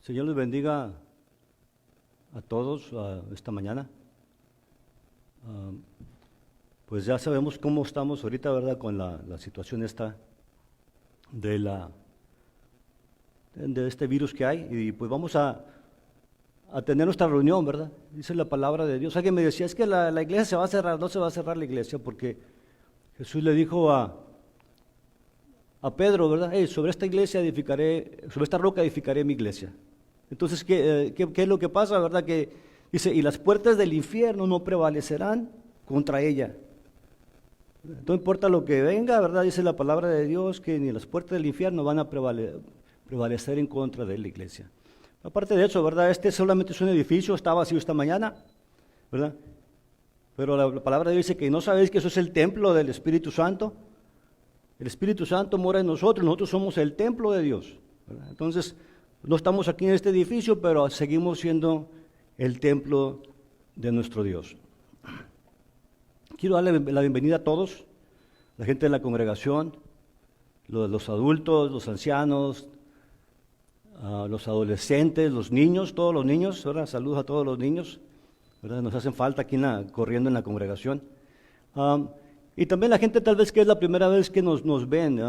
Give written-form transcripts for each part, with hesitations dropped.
Señor les bendiga a todos esta mañana. Pues ya sabemos cómo estamos ahorita, ¿verdad? Con la situación esta de este virus que hay. Y pues vamos a tener nuestra reunión, ¿verdad? Dice la palabra de Dios. Alguien me decía, es que la iglesia se va a cerrar. No se va a cerrar la iglesia porque Jesús le dijo a Pedro, ¿verdad? Hey, sobre esta roca edificaré mi iglesia. Entonces, ¿qué es lo que pasa, verdad? Que dice, y las puertas del infierno no prevalecerán contra ella. No importa lo que venga, ¿verdad? Dice la palabra de Dios que ni las puertas del infierno van a prevalecer en contra de la iglesia. Aparte de eso, ¿verdad? Este solamente es un edificio, está vacío esta mañana, ¿verdad? Pero la palabra de Dios dice que no sabéis que eso es el templo del Espíritu Santo. El Espíritu Santo mora en nosotros somos el templo de Dios, ¿verdad? Entonces, no estamos aquí en este edificio, pero seguimos siendo el templo de nuestro Dios. Quiero darle la bienvenida a todos, la gente de la congregación, los adultos, los ancianos, los adolescentes, los niños, todos los niños, ¿verdad? Saludos a todos los niños, ¿verdad? Nos hacen falta aquí corriendo en la congregación. Y también la gente tal vez que es la primera vez que nos ven,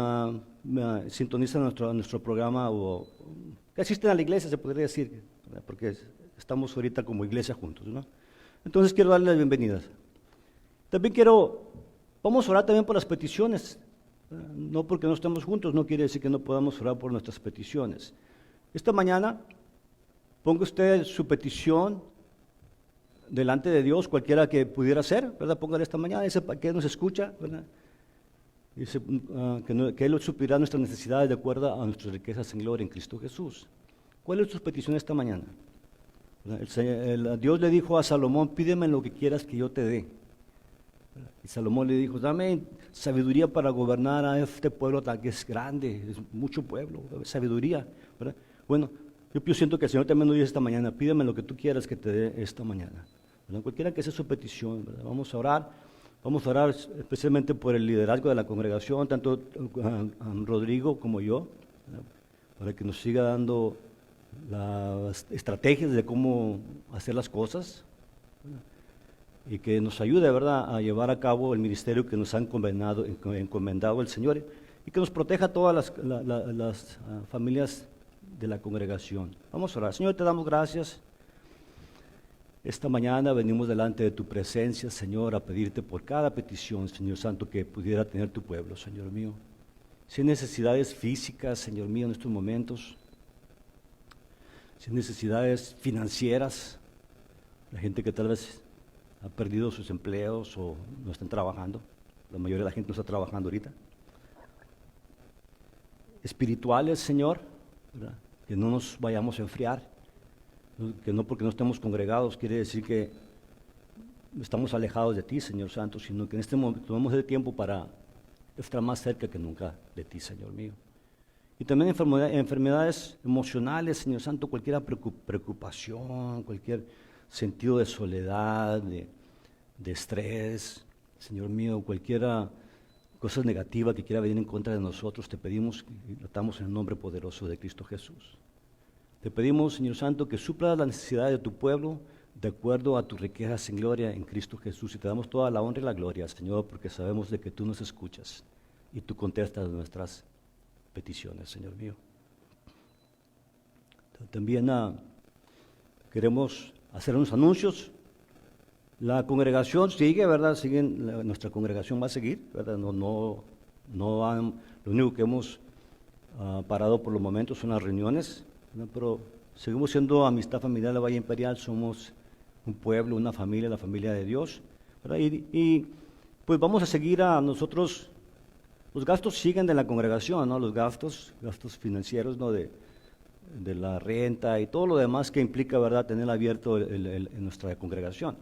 sintonizan nuestro programa o que asisten a la iglesia, se podría decir, ¿verdad? Porque estamos ahorita como iglesia juntos, ¿no? Entonces quiero darle las bienvenidas. También vamos a orar también por las peticiones. No porque no estemos juntos, no quiere decir que no podamos orar por nuestras peticiones. Esta mañana, ponga usted su petición delante de Dios, cualquiera que pudiera ser, ¿verdad? Póngale esta mañana, dice para qué nos escucha, ¿verdad? Dice que Él suplirá nuestras necesidades de acuerdo a nuestras riquezas en gloria en Cristo Jesús. ¿Cuál es tu petición esta mañana? Dios le dijo a Salomón, pídeme lo que quieras que yo te dé. Y Salomón le dijo, dame sabiduría para gobernar a este pueblo que es grande, es mucho pueblo, sabiduría, ¿verdad? Bueno, yo siento que el Señor también nos dice esta mañana, pídeme lo que tú quieras que te dé esta mañana, ¿verdad? Cualquiera que sea su petición, ¿verdad? Vamos a orar especialmente por el liderazgo de la congregación, tanto a Rodrigo como yo, ¿verdad? Para que nos siga dando las estrategias de cómo hacer las cosas, ¿verdad? Y que nos ayude, ¿verdad?, a llevar a cabo el ministerio que nos ha encomendado el Señor y que nos proteja a todas las familias de la congregación. Vamos a orar. Señor, te damos gracias. Esta mañana venimos delante de tu presencia, Señor, a pedirte por cada petición, Señor Santo, que pudiera tener tu pueblo, Señor mío. Si hay necesidades físicas, Señor mío, en estos momentos, si hay necesidades financieras, la gente que tal vez ha perdido sus empleos o no están trabajando, la mayoría de la gente no está trabajando ahorita. Espirituales, Señor, ¿verdad? Que no nos vayamos a enfriar, que no porque no estemos congregados quiere decir que estamos alejados de ti, Señor Santo, sino que en este momento tomemos el tiempo para estar más cerca que nunca de ti, Señor mío. Y también enfermedades emocionales, Señor Santo, cualquier preocupación, cualquier sentido de soledad, de estrés, Señor mío, cualquier cosa negativa que quiera venir en contra de nosotros, te pedimos y tratamos en el nombre poderoso de Cristo Jesús. Te pedimos, Señor Santo, que suplas las necesidades de tu pueblo de acuerdo a tus riquezas en gloria en Cristo Jesús, y te damos toda la honra y la gloria, Señor, porque sabemos de que tú nos escuchas y tú contestas nuestras peticiones, Señor mío. También queremos hacer unos anuncios. La congregación sigue, ¿verdad? Nuestra congregación va a seguir, ¿verdad? Lo único que hemos parado por los momentos son las reuniones, ¿verdad? Pero seguimos siendo Amistad Familiar de la Valle Imperial, somos un pueblo, una familia, la familia de Dios, ¿verdad? Y pues vamos a seguir a nosotros, los gastos siguen de la congregación, ¿no? Los gastos financieros, ¿no? De la renta y todo lo demás que implica, ¿verdad?, tener abierto en nuestra congregación.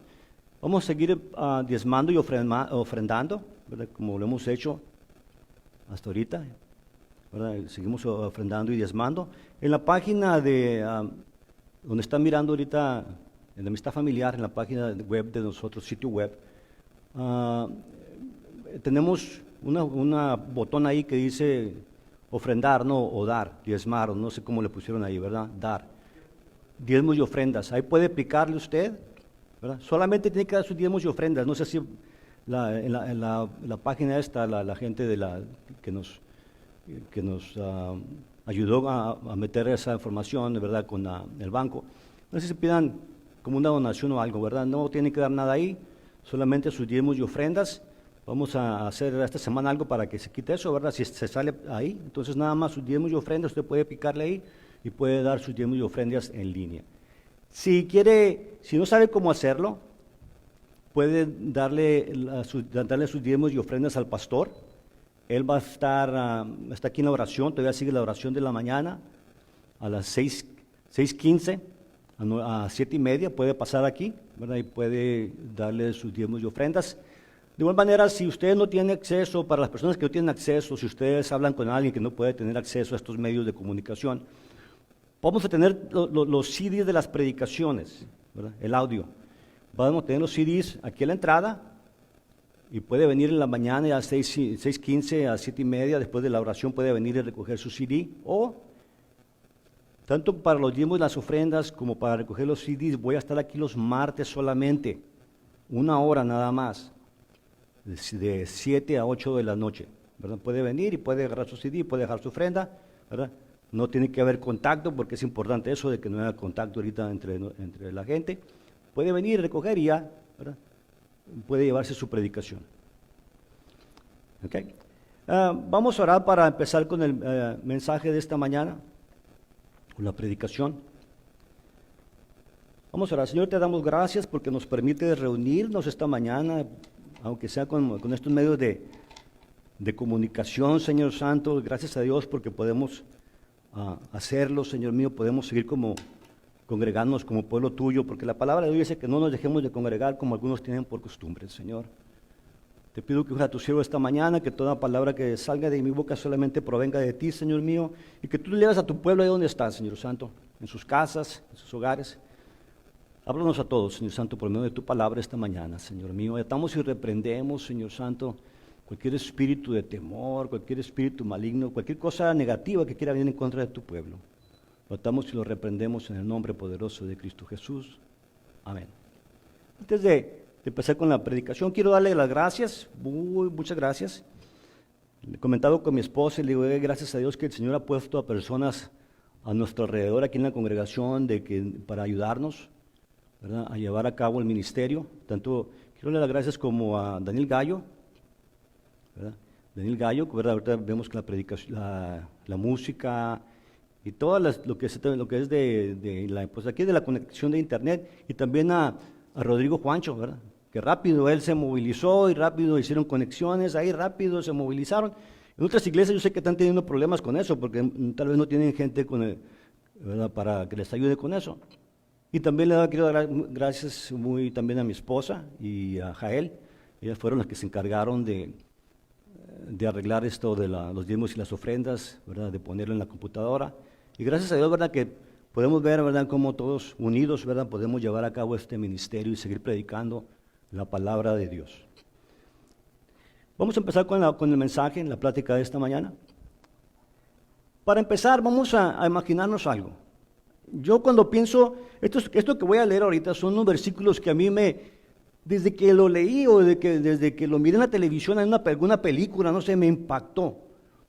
Vamos a seguir diezmando y ofrendando, ¿verdad?, como lo hemos hecho hasta ahorita, ¿verdad? Seguimos ofrendando y diezmando. En la página donde están mirando ahorita, en la Amistad Familiar, en la página web de nosotros, sitio web, tenemos una botón ahí que dice ofrendar, ¿no? O dar, diezmar, o no sé cómo le pusieron ahí, ¿verdad? Dar. diezmos y ofrendas. Ahí puede aplicarle usted, ¿verdad? Solamente tiene que dar sus diezmos y ofrendas. No sé si en la página esta, la gente que nos ayudó a meter esa información, ¿verdad? Con el banco. No sé si pidan como una donación o algo, ¿verdad? No tienen que dar nada ahí, solamente sus diezmos y ofrendas. Vamos a hacer esta semana algo para que se quite eso, ¿verdad? Si se sale ahí, entonces nada más sus diezmos y ofrendas, usted puede picarle ahí y puede dar sus diezmos y ofrendas en línea. Si no sabe cómo hacerlo, puede darle sus diezmos y ofrendas al pastor. Él va a estar, está aquí en la oración, todavía sigue la oración de la mañana, a las 6:15, a 7:30, puede pasar aquí, ¿verdad? Y puede darle sus diezmos y ofrendas. De igual manera, si usted no tiene acceso, para las personas que no tienen acceso, si ustedes hablan con alguien que no puede tener acceso a estos medios de comunicación, vamos a tener los CDs de las predicaciones, ¿verdad? El audio. Vamos a tener los CDs aquí a la entrada y puede venir en la mañana a 6:15, a 7:30, después de la oración puede venir y recoger su CD. O, tanto para los diezmos y las ofrendas como para recoger los CDs, voy a estar aquí los martes solamente, 1 hora nada más, de 7 a 8 de la noche, ¿verdad? Puede venir y puede agarrar su CD, puede dejar su ofrenda, ¿verdad? No tiene que haber contacto, porque es importante eso de que no haya contacto ahorita entre la gente. Puede venir y recoger y ya, ¿verdad? Puede llevarse su predicación. Okay. Vamos a orar para empezar con el mensaje de esta mañana, con la predicación. Vamos a orar. Señor, te damos gracias porque nos permite reunirnos esta mañana, aunque sea con estos medios de comunicación, Señor Santo. Gracias a Dios porque podemos hacerlo, Señor mío, podemos seguir congregarnos como pueblo tuyo, porque la palabra de Dios dice que no nos dejemos de congregar como algunos tienen por costumbre, Señor. Te pido que usa tu siervo esta mañana, que toda palabra que salga de mi boca solamente provenga de ti, Señor mío, y que tú le lleves a tu pueblo ahí donde está, Señor Santo, en sus casas, en sus hogares. Háblanos a todos, Señor Santo, por medio de tu palabra esta mañana, Señor mío. Atamos y reprendemos, Señor Santo, cualquier espíritu de temor, cualquier espíritu maligno, cualquier cosa negativa que quiera venir en contra de tu pueblo. Lo atamos y lo reprendemos en el nombre poderoso de Cristo Jesús. Amén. Antes de empezar con la predicación, quiero darle las gracias, muchas gracias. Le he comentado con mi esposa y le digo, gracias a Dios que el Señor ha puesto a personas a nuestro alrededor aquí en la congregación para ayudarnos, ¿verdad? A llevar a cabo el ministerio. Tanto quiero darle las gracias como a Daniel Gallo, ¿verdad? Daniel Gallo, ¿verdad? Ahorita vemos que la predicación, la música y todo lo que es pues aquí de la conexión de internet, y también a Rodrigo Juancho, ¿verdad? Que rápido él se movilizó y rápido hicieron conexiones, ahí rápido se movilizaron. En otras iglesias yo sé que están teniendo problemas con eso, porque tal vez no tienen gente ¿verdad? Para que les ayude con eso. Y también quiero dar gracias también a mi esposa y a Jael. Ellas fueron las que se encargaron de arreglar esto de los diezmos y las ofrendas, ¿verdad? De ponerlo en la computadora. Y gracias a Dios, ¿verdad? Que podemos ver, ¿verdad? Cómo todos unidos, ¿verdad? Podemos llevar a cabo este ministerio y seguir predicando la palabra de Dios. Vamos a empezar con el mensaje, en la plática de esta mañana. Para empezar, vamos a imaginarnos algo. Yo cuando pienso, esto que voy a leer ahorita son unos versículos que a mí desde que lo leí o desde que lo miré en la televisión, en alguna película, no sé, me impactó.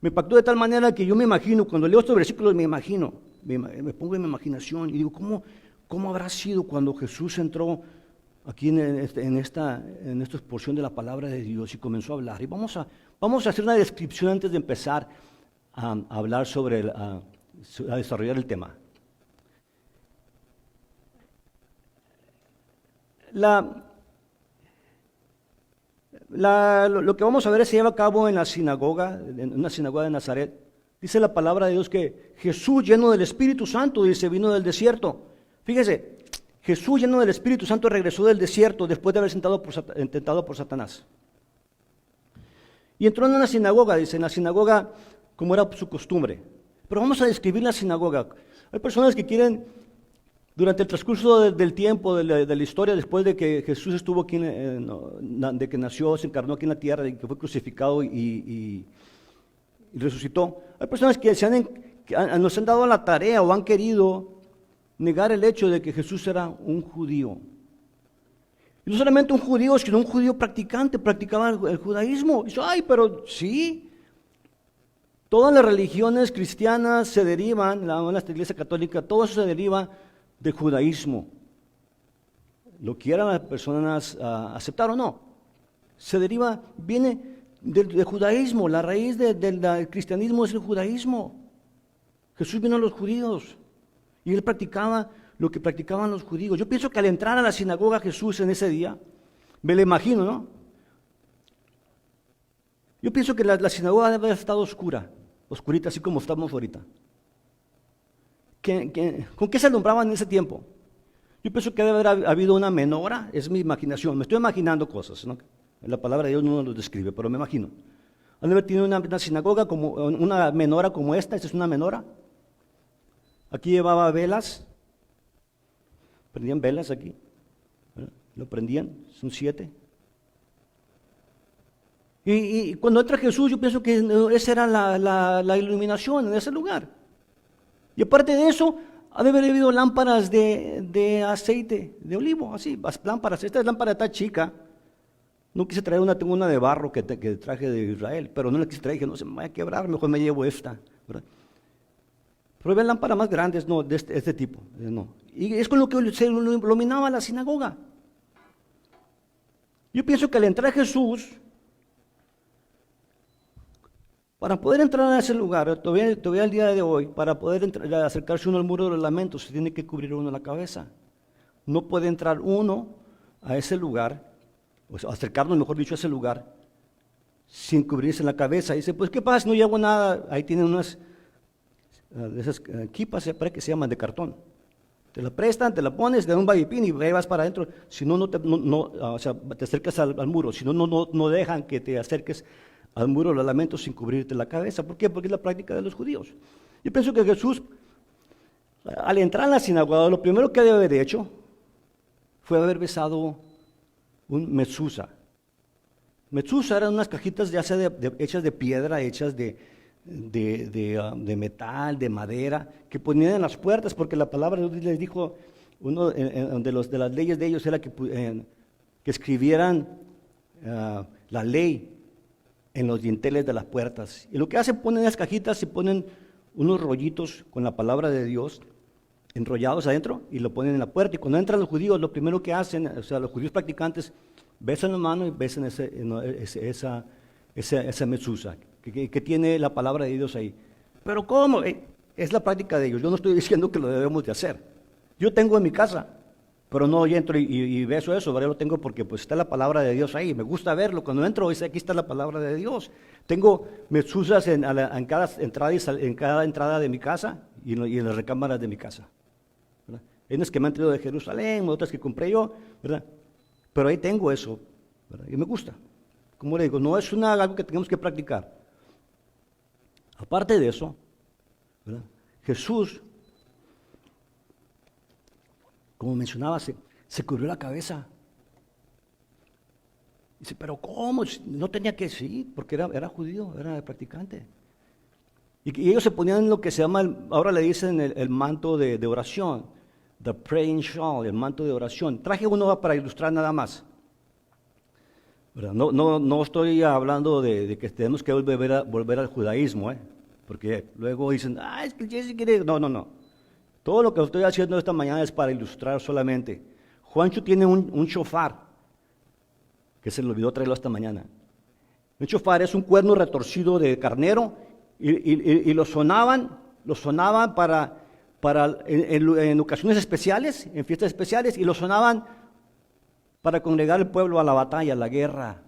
Me impactó de tal manera que yo me imagino, cuando leo estos versículos me pongo en mi imaginación y digo, ¿cómo habrá sido cuando Jesús entró aquí en esta porción de la palabra de Dios y comenzó a hablar? Y vamos a hacer una descripción antes de empezar a hablar a desarrollar el tema. Lo que vamos a ver se lleva a cabo en una sinagoga de Nazaret. Dice la palabra de Dios que Jesús, lleno del Espíritu Santo, dice, vino del desierto. Fíjese, Jesús, lleno del Espíritu Santo, regresó del desierto después de haber tentado por Satanás. Y entró en una sinagoga, dice, en la sinagoga como era su costumbre. Pero vamos a describir la sinagoga. Hay personas que quieren, durante el transcurso del tiempo, de la historia, después de que Jesús estuvo aquí, de que nació, se encarnó aquí en la tierra, de que fue crucificado y resucitó, hay personas que nos han dado la tarea o han querido negar el hecho de que Jesús era un judío. Y no solamente un judío, sino un judío practicante, practicaba el judaísmo. Y dice, ay, pero sí, todas las religiones cristianas se derivan, la iglesia católica, todo eso se deriva del judaísmo. Lo quieran las personas aceptar o no. Se deriva, viene del judaísmo, la raíz del cristianismo es el judaísmo. Jesús vino a los judíos y él practicaba lo que practicaban los judíos. Yo pienso que al entrar a la sinagoga Jesús en ese día, me lo imagino, ¿no? Yo pienso que la sinagoga debe haber estado oscurita, así como estamos ahorita. ¿Con qué se alumbraban en ese tiempo? Yo pienso que debe haber habido una menora, es mi imaginación, me estoy imaginando cosas, ¿no? La palabra de Dios no lo describe, pero me imagino. Han de haber tenido una sinagoga, como una menora como esta es una menora. Aquí llevaba velas, prendían velas aquí, ¿verdad? Lo prendían, son 7. Y cuando entra Jesús, yo pienso que esa era la iluminación en ese lugar. Y aparte de eso, ha de haber habido lámparas de aceite de olivo, así, lámparas. Esta lámpara está chica. No quise traer una, tengo una de barro que traje de Israel, pero no la quise traer, dije, no se me vaya a quebrar, mejor me llevo esta, ¿verdad? Pero ven lámparas más grandes, no, de este tipo, no. Y es con lo que se iluminaba la sinagoga. Yo pienso que al entrar Jesús, para poder entrar a ese lugar, todavía el día de hoy, para poder acercarse uno al muro de los lamentos, se tiene que cubrir uno la cabeza. No puede entrar uno a ese lugar, o sea, acercarnos, mejor dicho, a ese lugar, sin cubrirse la cabeza. Y dice, pues, ¿qué pasa? No llevo nada. Ahí tienen unas de esas quipas, parece que se llaman de cartón. Te la prestan, te la pones, te dan un vaipín y ahí vas para adentro. Si no, o sea, te acercas al muro. Si no, no dejan que te acerques al muro de los lamentos sin cubrirte la cabeza. ¿Por qué? Porque es la práctica de los judíos. Yo pienso que Jesús, al entrar en la sinagoga, lo primero que debe haber hecho fue haber besado un mezuzá. Mezuzá eran unas cajitas ya sea hechas de piedra, hechas de metal, de madera, que ponían en las puertas, porque la palabra de Dios les dijo, uno de las leyes de ellos era que escribieran la ley en los dinteles de las puertas. Y lo que hacen, ponen las cajitas, se ponen unos rollitos con la palabra de Dios enrollados adentro y lo ponen en la puerta. Y cuando entran los judíos, lo primero que hacen, o sea, los judíos practicantes, besan la mano y besan esa mezuzá que tiene la palabra de Dios ahí. Pero ¿cómo? Es la práctica de ellos. Yo no estoy diciendo que lo debemos de hacer. Yo tengo en mi casa, pero no entro y beso eso, ¿verdad? Lo tengo porque pues está la palabra de Dios ahí. Me gusta verlo. Cuando entro, dice, aquí está la palabra de Dios. Tengo mezuzas en cada entrada de mi casa y en las recámaras de mi casa, ¿verdad? Hay unas que me han traído de Jerusalén, otras que compré yo, ¿verdad? Pero ahí tengo eso, ¿verdad? Y me gusta. Como le digo, no es algo que tenemos que practicar. Aparte de eso, ¿verdad? Jesús, como mencionaba, se cubrió la cabeza. Dice, pero ¿cómo? No tenía que, sí, porque era judío, era practicante. Y ellos se ponían lo que se llama, ahora le dicen el manto de oración, the praying shawl, el manto de oración. Traje uno para ilustrar nada más. ¿Verdad? No estoy hablando de que tenemos que volver al judaísmo, porque luego dicen, es que Jesse quiere. No. Todo lo que estoy haciendo esta mañana es para ilustrar solamente. Juancho tiene un shofar, que se le olvidó traerlo esta mañana. Un shofar es un cuerno retorcido de carnero y lo sonaban en ocasiones especiales, en fiestas especiales, y lo sonaban para congregar al pueblo a la batalla, a la guerra.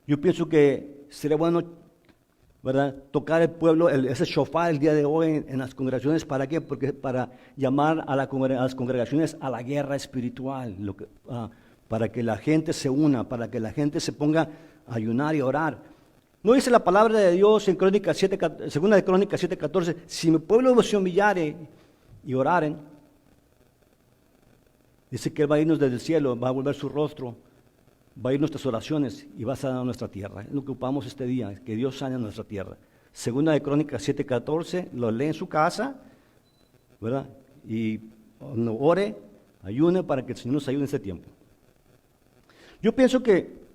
Yo pienso que sería bueno, ¿verdad?, tocar el pueblo, ese shofar el día de hoy en las congregaciones. ¿Para qué? Porque para llamar a las congregaciones a la guerra espiritual, para que la gente se una, para que la gente se ponga a ayunar y a orar. ¿No dice la palabra de Dios en Segunda de Crónicas 7:14? Si mi pueblo se humillare y oraren, dice que Él va a irnos desde el cielo, va a volver su rostro, va a ir nuestras oraciones y va a sanar nuestra tierra. Es lo que ocupamos este día, que Dios sane nuestra tierra. Segunda de Crónicas 7:14, lo lee en su casa, ¿verdad? y uno ore, ayune para que el Señor nos ayude en ese tiempo. Yo pienso que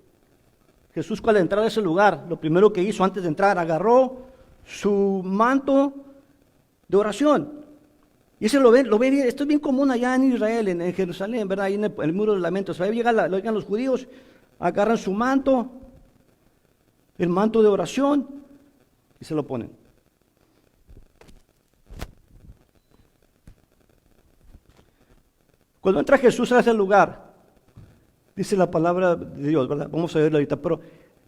Jesús, al entrar a ese lugar, lo primero que hizo antes de entrar, agarró su manto de oración. Y ese lo ven, esto es bien común allá en Israel, en Jerusalén, ¿verdad? Ahí en el muro de los lamentos. Ahí llegan los judíos, agarran su manto, el manto de oración, y se lo ponen. Cuando entra Jesús a ese lugar, dice la palabra de Dios, ¿verdad? Vamos a verlo ahorita, pero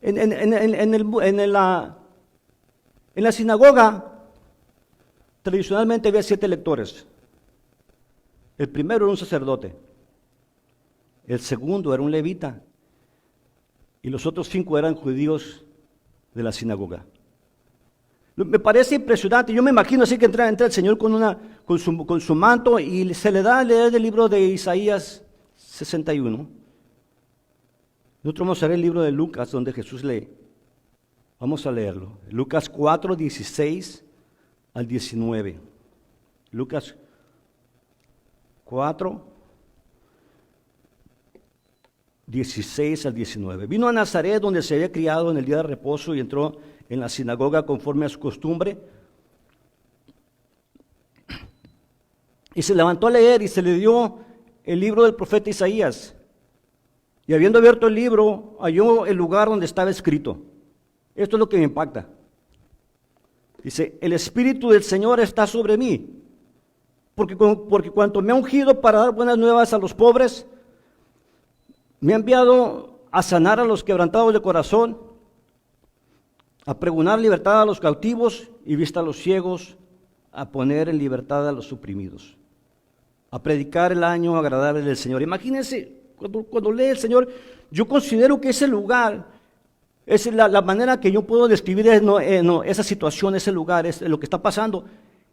en la sinagoga, tradicionalmente había 7 lectores. El primero era un sacerdote, el segundo era un levita, y los otros 5 eran judíos de la sinagoga. Me parece impresionante. Yo me imagino así que entra el Señor con su manto y se le da a leer el libro de Isaías 61. Nosotros vamos a leer el libro de Lucas, donde Jesús lee. Vamos a leerlo. Lucas 4, 16 al 19. Lucas 4, 16 al 19. Vino a Nazaret, donde se había criado en el día de reposo, y entró en la sinagoga conforme a su costumbre. Y se levantó a leer y se le dio el libro del profeta Isaías. Y habiendo abierto el libro, halló el lugar donde estaba escrito. Esto es lo que me impacta. Dice, el Espíritu del Señor está sobre mí, porque cuanto me ha ungido para dar buenas nuevas a los pobres, me ha enviado a sanar a los quebrantados de corazón, a pregonar libertad a los cautivos y vista a los ciegos, a poner en libertad a los oprimidos, a predicar el año agradable del Señor. Imagínense, cuando lee el Señor, yo considero que ese lugar, es la manera que yo puedo describir esa situación, ese lugar, es lo que está pasando.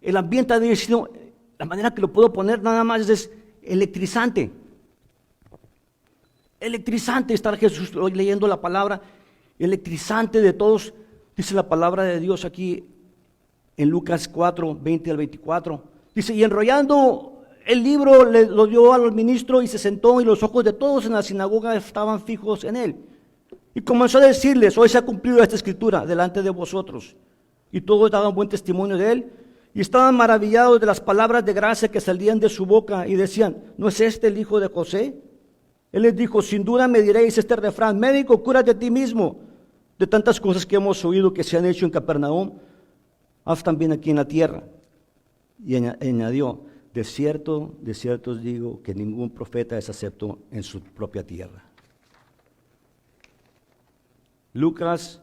El ambiente ha sido, la manera que lo puedo poner nada más es electrizante. Electrizante estar Jesús hoy leyendo la palabra, electrizante de todos. Dice la palabra de Dios aquí en Lucas 4, 20 al 24. Dice, y enrollando el libro lo dio al ministro y se sentó, y los ojos de todos en la sinagoga estaban fijos en él. Y comenzó a decirles, hoy se ha cumplido esta escritura delante de vosotros. Y todos daban buen testimonio de él, y estaban maravillados de las palabras de gracia que salían de su boca, y decían, ¿no es este el hijo de José? Él les dijo, sin duda me diréis este refrán, médico, cúrate a ti mismo. De tantas cosas que hemos oído que se han hecho en Capernaum, haz también aquí en la tierra. Y añadió, de cierto os digo que ningún profeta es acepto en su propia tierra. Lucas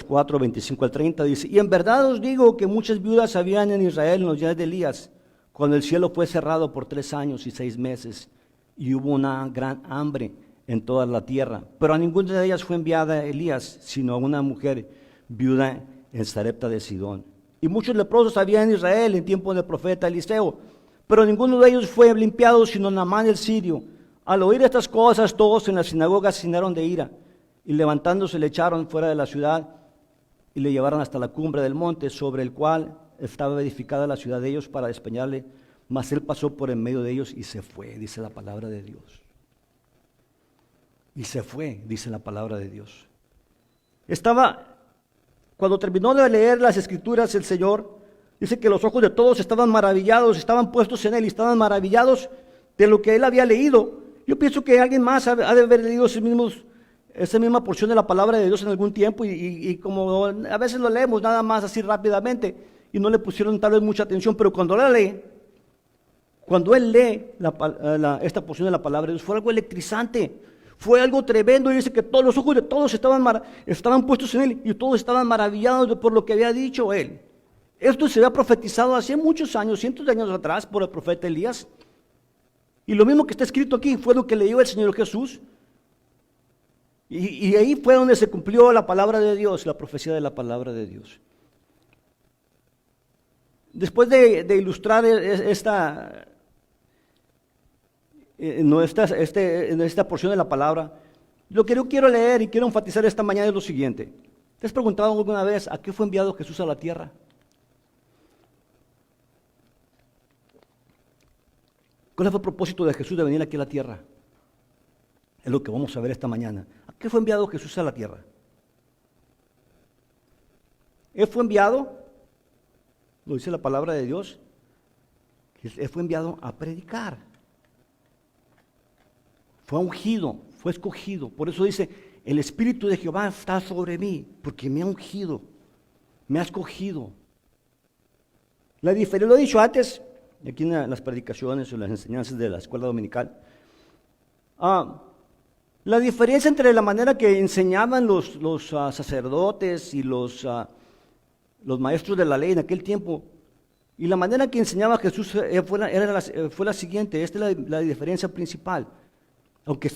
4, 25 al 30 dice, y en verdad os digo que muchas viudas habían en Israel en los días de Elías, cuando el cielo fue cerrado por 3 años y 6 meses, y hubo una gran hambre en toda la tierra. Pero a ninguna de ellas fue enviada Elías, sino a una mujer viuda en Sarepta de Sidón. Y muchos leprosos había en Israel en tiempo del profeta Eliseo, pero ninguno de ellos fue limpiado, sino Naamán el sirio. Al oír estas cosas, todos en la sinagoga se llenaron de ira, y levantándose le echaron fuera de la ciudad, y le llevaron hasta la cumbre del monte, sobre el cual estaba edificada la ciudad de ellos, para despeñarle. Mas él pasó por en medio de ellos y se fue, dice la palabra de Dios. Y se fue, dice la palabra de Dios. Cuando terminó de leer las escrituras, el Señor dice que los ojos de todos estaban maravillados, estaban puestos en él y estaban maravillados de lo que él había leído. Yo pienso que alguien más ha de haber leído esa misma porción de la palabra de Dios en algún tiempo, y como a veces lo leemos nada más así rápidamente y no le pusieron tal vez mucha atención, pero cuando él lee esta porción de la palabra de Dios, fue algo electrizante, fue algo tremendo, y dice que todos los ojos de todos estaban puestos en él, y todos estaban maravillados por lo que había dicho él. Esto se había profetizado hace muchos años, cientos de años atrás, por el profeta Elías, y lo mismo que está escrito aquí fue lo que leyó el Señor Jesús, y ahí fue donde se cumplió la palabra de Dios, la profecía de la palabra de Dios. Después de ilustrar esta porción de la palabra, lo que yo quiero leer y quiero enfatizar esta mañana es lo siguiente. ¿Te has preguntado alguna vez a qué fue enviado Jesús a la tierra? ¿Cuál fue el propósito de Jesús de venir aquí a la tierra? Es lo que vamos a ver esta mañana. ¿A qué fue enviado Jesús a la tierra? Él fue enviado, lo dice la palabra de Dios, Él fue enviado a predicar. Fue ungido, fue escogido. Por eso dice, el Espíritu de Jehová está sobre mí, porque me ha ungido, me ha escogido. Lo he dicho antes, aquí en las predicaciones o las enseñanzas de la escuela dominical. La diferencia entre la manera que enseñaban los sacerdotes y los maestros de la ley en aquel tiempo y la manera que enseñaba Jesús fue la siguiente. Esta es la diferencia principal. Aunque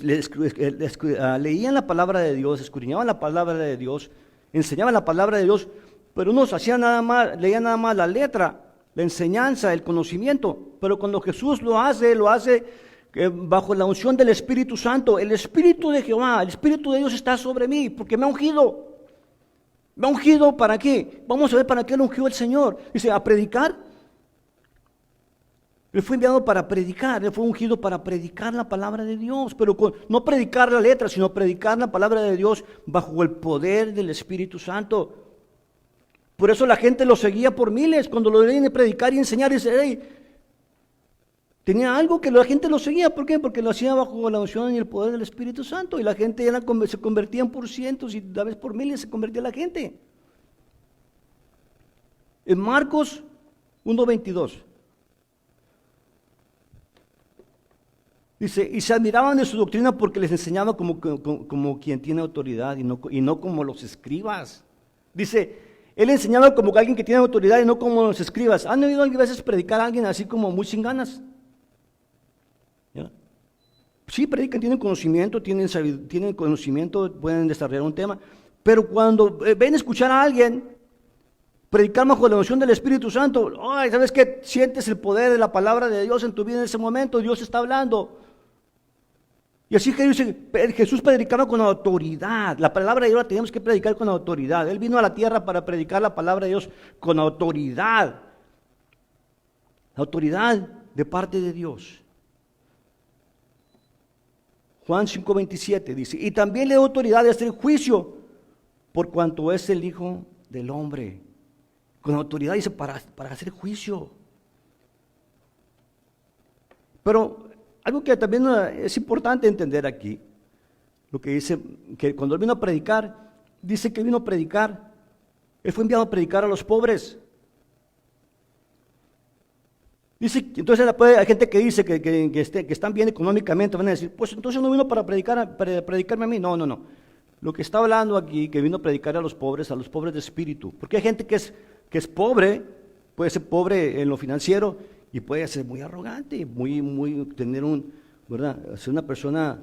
leían la palabra de Dios, escudriñaban la palabra de Dios, enseñaban la palabra de Dios, pero unos hacían nada más, leían nada más la letra, la enseñanza, el conocimiento. Pero cuando Jesús lo hace bajo la unción del Espíritu Santo. El Espíritu de Jehová, el Espíritu de Dios está sobre mí, porque me ha ungido. ¿Me ha ungido para qué? Vamos a ver para qué lo ungió el Señor. Dice, a predicar. Él fue enviado para predicar, Él fue ungido para predicar la palabra de Dios, pero no predicar la letra, sino predicar la palabra de Dios bajo el poder del Espíritu Santo. Por eso la gente lo seguía por miles, cuando lo veían predicar y enseñar, dice, hey, tenía algo que la gente lo seguía. ¿Por qué? Porque lo hacía bajo la unción y el poder del Espíritu Santo, y la gente se convertía por cientos y a veces por miles se convertía la gente. En Marcos 1:22. Dice, y se admiraban de su doctrina porque les enseñaba como quien tiene autoridad y no como los escribas. Dice, él enseñaba como alguien que tiene autoridad y no como los escribas. ¿Han oído a veces predicar a alguien así como muy sin ganas? ¿Ya? Sí, predican, tienen conocimiento, pueden desarrollar un tema, pero cuando ven escuchar a alguien predicar bajo la unción del Espíritu Santo, ay, ¿sabes qué? Sientes el poder de la palabra de Dios en tu vida en ese momento, Dios está hablando. Y así Jesús predicaba con autoridad. La palabra de Dios la tenemos que predicar con autoridad. Él vino a la tierra para predicar la palabra de Dios con autoridad. La autoridad de parte de Dios. Juan 5:27 dice, y también le da autoridad de hacer juicio por cuanto es el Hijo del Hombre. Con autoridad dice para hacer juicio. Pero algo que también es importante entender aquí, lo que dice, que cuando él vino a predicar, dice que vino a predicar, él fue enviado a predicar a los pobres. Dice, entonces hay gente que dice que están bien económicamente, van a decir, pues entonces no vino para predicarme a mí. No. Lo que está hablando aquí, que vino a predicar a los pobres de espíritu. Porque hay gente que es pobre, puede ser pobre en lo financiero y puede ser muy arrogante, ser una persona,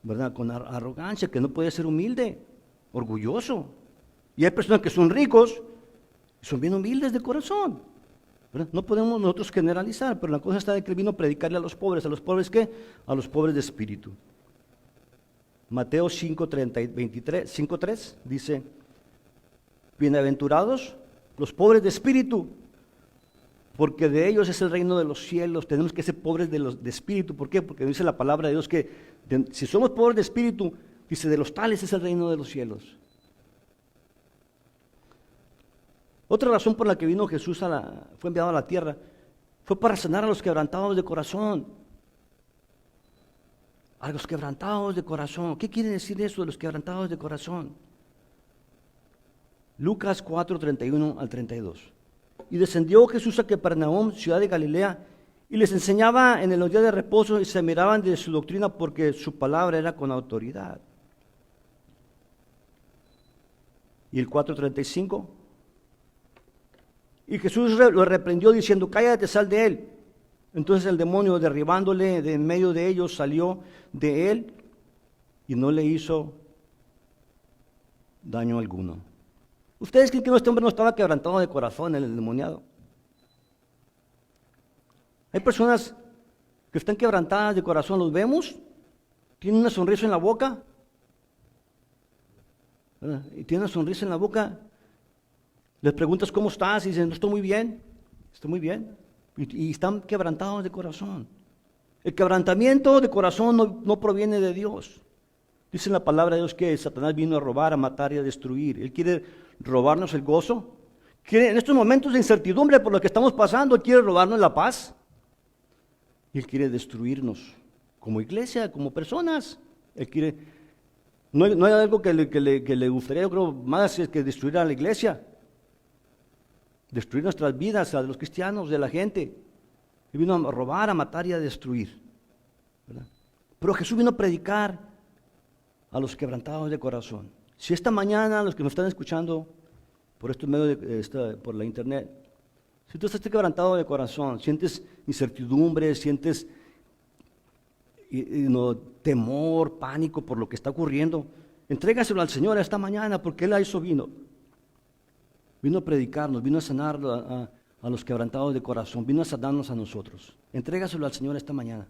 ¿verdad?, con arrogancia, que no puede ser humilde, orgulloso. Y hay personas que son ricos y son bien humildes de corazón, ¿verdad? No podemos nosotros generalizar, pero la cosa está de que él vino a predicarle a los pobres. ¿A los pobres qué? A los pobres de espíritu. Mateo 5:3 dice, bienaventurados los pobres de espíritu, porque de ellos es el reino de los cielos. Tenemos que ser pobres de espíritu. ¿Por qué? Porque dice la palabra de Dios que si somos pobres de espíritu, dice, de los tales es el reino de los cielos. Otra razón por la que vino Jesús fue enviado a la tierra, fue para sanar a los quebrantados de corazón. A los quebrantados de corazón. ¿Qué quiere decir eso de los quebrantados de corazón? Lucas 4:31-32. Y descendió Jesús a Capernaum, ciudad de Galilea, y les enseñaba en los días de reposo, y se admiraban de su doctrina porque su palabra era con autoridad. Y el 4:35. Y Jesús lo reprendió diciendo, cállate, sal de él. Entonces el demonio, derribándole de en medio de ellos, salió de él y no le hizo daño alguno. ¿Ustedes creen que este hombre no estaba quebrantado de corazón, el endemoniado? Hay personas que están quebrantadas de corazón, los vemos, tienen una sonrisa en la boca, ¿verdad? Y tiene una sonrisa en la boca. Les preguntas cómo estás y dicen, no, estoy muy bien, estoy muy bien. Y están quebrantados de corazón. El quebrantamiento de corazón no proviene de Dios. Dice en la palabra de Dios que Satanás vino a robar, a matar y a destruir. Él quiere robarnos el gozo. En estos momentos de incertidumbre por lo que estamos pasando, Él quiere robarnos la paz. Y Él quiere destruirnos como iglesia, como personas. Él quiere, no hay algo que le gustaría, yo creo, más que destruir a la iglesia. Destruir nuestras vidas, a los cristianos, de la gente. Él vino a robar, a matar y a destruir, ¿verdad? Pero Jesús vino a predicar a los quebrantados de corazón. Si esta mañana, los que nos están escuchando por estos medios, por la internet, si tú estás quebrantado de corazón, sientes incertidumbre, sientes temor, pánico por lo que está ocurriendo, entrégaselo al Señor esta mañana, porque Él a eso vino. Vino a predicarnos, vino a sanar a los quebrantados de corazón, vino a sanarnos a nosotros. Entrégaselo al Señor esta mañana.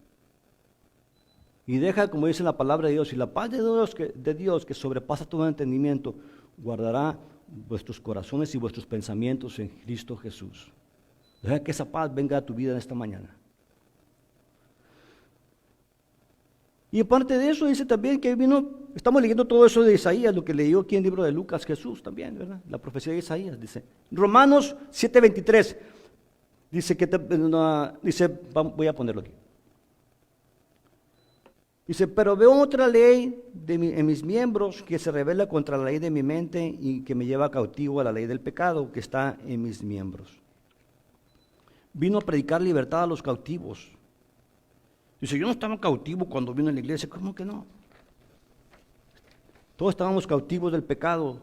Y deja, como dice la palabra de Dios, y la paz de Dios que sobrepasa todo entendimiento, guardará vuestros corazones y vuestros pensamientos en Cristo Jesús. Deja que esa paz venga a tu vida en esta mañana. Y aparte de eso, dice también que estamos leyendo todo eso de Isaías, lo que leyó aquí en el libro de Lucas, Jesús también, ¿verdad? La profecía de Isaías, dice. Romanos 7:23, voy a ponerlo aquí. Dice, pero veo otra ley en mis miembros que se revela contra la ley de mi mente y que me lleva cautivo a la ley del pecado que está en mis miembros. Vino a predicar libertad a los cautivos. Dice, yo no estaba cautivo cuando vino a la iglesia. ¿Cómo que no? Todos estábamos cautivos del pecado.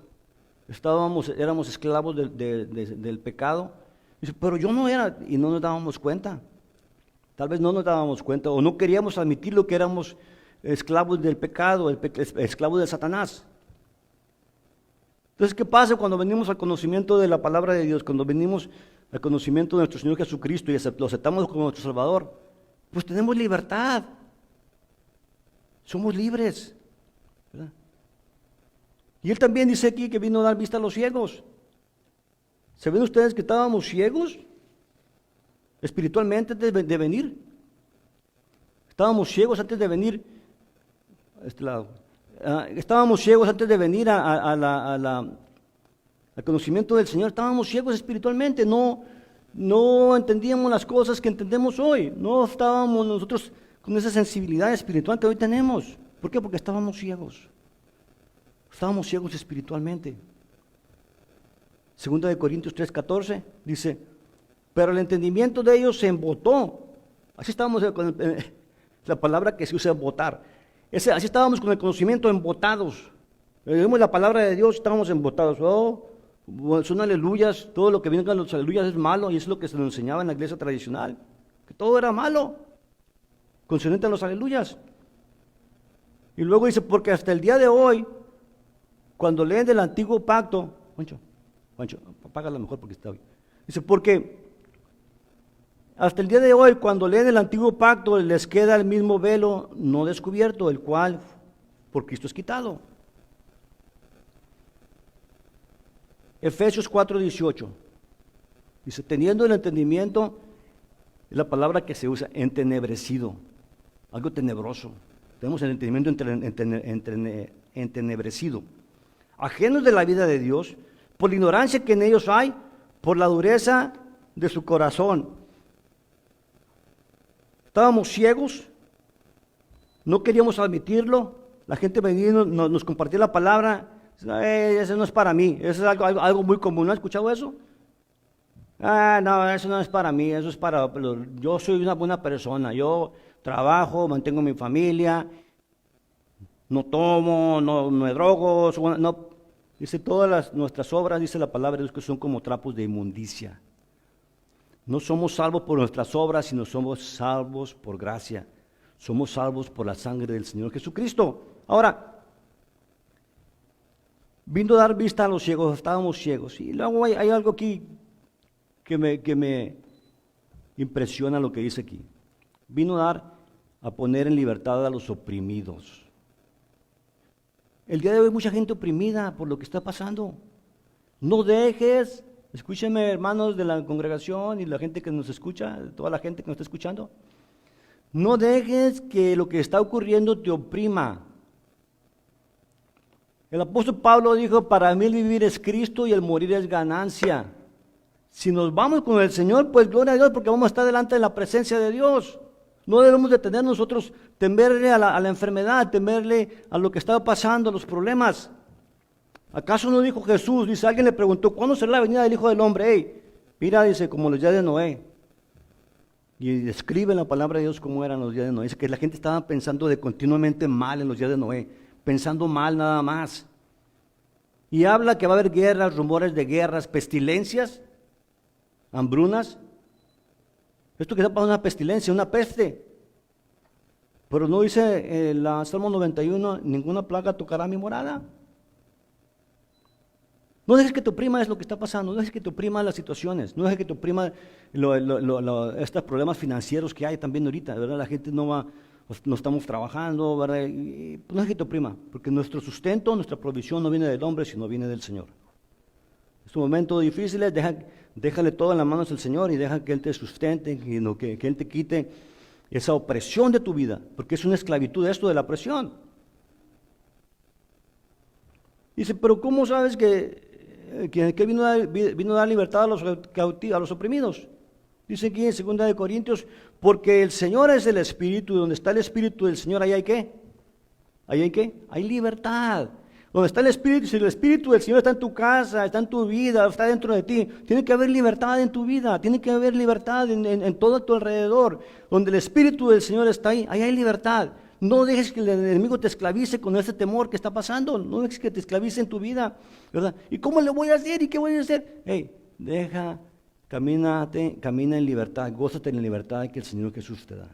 Éramos esclavos del pecado. Dice, pero yo no era, y no nos dábamos cuenta. Tal vez no nos dábamos cuenta o no queríamos admitir lo que éramos esclavos del pecado, esclavos de Satanás. Entonces, ¿qué pasa cuando venimos al conocimiento de la palabra de Dios? Cuando venimos al conocimiento de nuestro Señor Jesucristo y lo aceptamos como nuestro Salvador, pues tenemos libertad. Somos libres, ¿verdad? Y Él también dice aquí que vino a dar vista a los ciegos. ¿Se ven ustedes que estábamos ciegos espiritualmente antes de venir? Estábamos ciegos antes de venir a este lado. Estábamos ciegos antes de venir al conocimiento del Señor. Estábamos ciegos espiritualmente. No entendíamos las cosas que entendemos hoy. No estábamos nosotros con esa sensibilidad espiritual que hoy tenemos. ¿Por qué? Porque estábamos ciegos. Estábamos ciegos espiritualmente. Segunda de Corintios 3:14 dice, pero el entendimiento de ellos se embotó. Así estábamos con la palabra que se usa, embotar. Así estábamos con el conocimiento embotados. Leemos la palabra de Dios, estábamos embotados. Son aleluyas, todo lo que viene con los aleluyas es malo, y eso es lo que se nos enseñaba en la iglesia tradicional, que todo era malo, concerniente a los aleluyas. Y luego dice, porque hasta el día de hoy, cuando leen del antiguo pacto, Juancho, apágala mejor porque está bien. Dice, porque hasta el día de hoy, cuando leen el antiguo pacto, les queda el mismo velo no descubierto, el cual por Cristo es quitado. Efesios 4:18 dice, teniendo el entendimiento, es la palabra que se usa, entenebrecido, algo tenebroso. Tenemos el entendimiento entenebrecido, ajenos de la vida de Dios, por la ignorancia que en ellos hay, por la dureza de su corazón. Estábamos ciegos, no queríamos admitirlo. La gente venía y nos compartía la palabra. Eso no es para mí, eso es algo muy común. ¿No has escuchado eso? No, eso no es para mí, eso es para... Yo soy una buena persona, yo trabajo, mantengo mi familia, no tomo, no me drogo, no. Dice, nuestras obras, dice la palabra de Dios, que son como trapos de inmundicia. No somos salvos por nuestras obras, sino somos salvos por gracia. Somos salvos por la sangre del Señor Jesucristo. Ahora, vino a dar vista a los ciegos, estábamos ciegos. Y luego hay algo aquí que me impresiona lo que dice aquí. Vino a poner en libertad a los oprimidos. El día de hoy hay mucha gente oprimida por lo que está pasando. No dejes, escúchenme hermanos de la congregación y la gente que nos escucha, toda la gente que nos está escuchando, no dejes que lo que está ocurriendo te oprima. El apóstol Pablo dijo, para mí el vivir es Cristo y el morir es ganancia. Si nos vamos con el Señor, pues gloria a Dios, porque vamos a estar delante de la presencia de Dios. No debemos de tener nosotros, temerle a la enfermedad, temerle a lo que estaba pasando, a los problemas. ¿Acaso no dijo Jesús? Dice, alguien le preguntó, ¿cuándo será la venida del Hijo del Hombre? Hey, mira, dice, como los días de Noé. Y describe en la palabra de Dios cómo eran los días de Noé. Dice que la gente estaba pensando de continuamente mal en los días de Noé, pensando mal nada más. Y habla que va a haber guerras, rumores de guerras, pestilencias, hambrunas. Esto que está pasando es una pestilencia, una peste. Pero no dice el Salmo 91, ninguna plaga tocará mi morada. No dejes que te oprima es lo que está pasando, no dejes que te oprima las situaciones, no dejes que te oprima estos problemas financieros que hay también ahorita, ¿verdad? La gente no estamos trabajando, ¿verdad? Y no dejes que te oprima, porque nuestro sustento, nuestra provisión no viene del hombre, sino viene del Señor. En estos momentos difíciles, déjale todo en las manos del Señor y deja que Él te sustente, que Él te quite esa opresión de tu vida, porque es una esclavitud esto de la opresión. Dice, pero ¿cómo sabes que vino a dar libertad a los cautivos, a los oprimidos? Dice aquí en 2 Corintios, porque el Señor es el Espíritu, y donde está el Espíritu del Señor, ahí hay ¿qué? ¿Ahí hay qué? Hay libertad. Donde está el Espíritu, si el Espíritu del Señor está en tu casa, está en tu vida, está dentro de ti, tiene que haber libertad en tu vida, tiene que haber libertad en todo tu alrededor. Donde el Espíritu del Señor está ahí hay libertad. No dejes que el enemigo te esclavice con ese temor que está pasando, no dejes que te esclavice en tu vida, ¿verdad? ¿Y cómo le voy a hacer? ¿Y qué voy a hacer? Hey, camina en libertad, gózate en la libertad que el Señor Jesús te da.